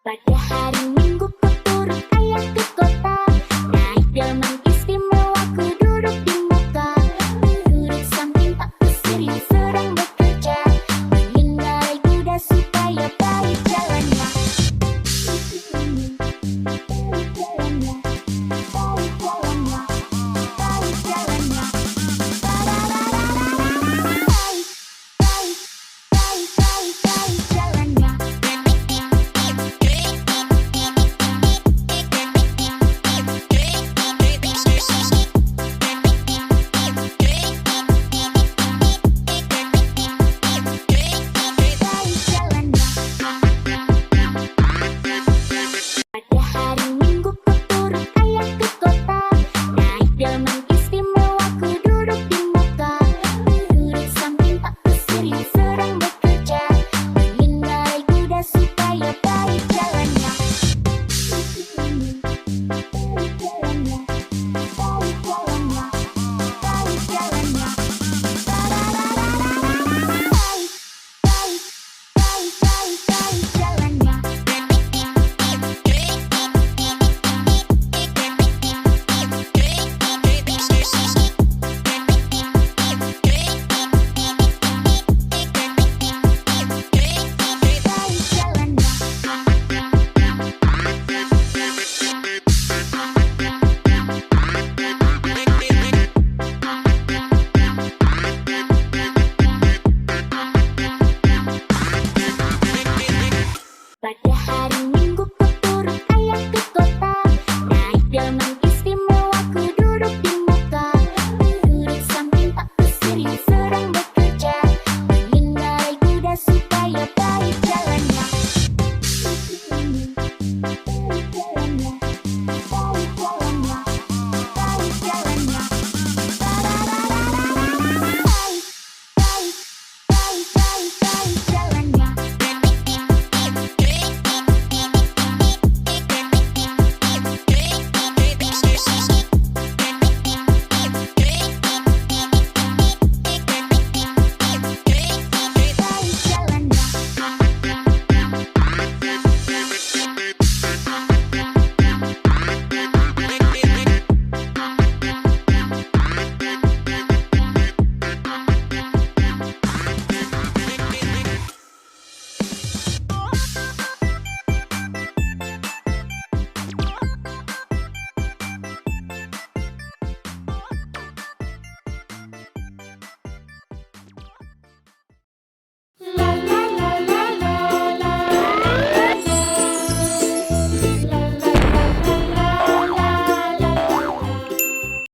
Pada hari Minggu ku turut ayah ke kota, naik delman istimewa ku duduk di muka. Duduk samping tak kusir yang sedang bekerja, mengendarai kuda supaya baik jalannya. Baik jalannya, baik jalannya, baik jalannya, baik jalannya. Baik, baik, baik, baik, baik jalannya. Pada hari Minggu ku turut ayah ke kota, naik delman istimewa ku duduk di muka. Duduk samping tak kusir yang sedang bekerja, mengendarai kuda supaya baik jalannya. Baik jalannya, baik jalannya, baik jalannya. Baik, baik, baik, baik, baik jalannya. Pada hari Minggu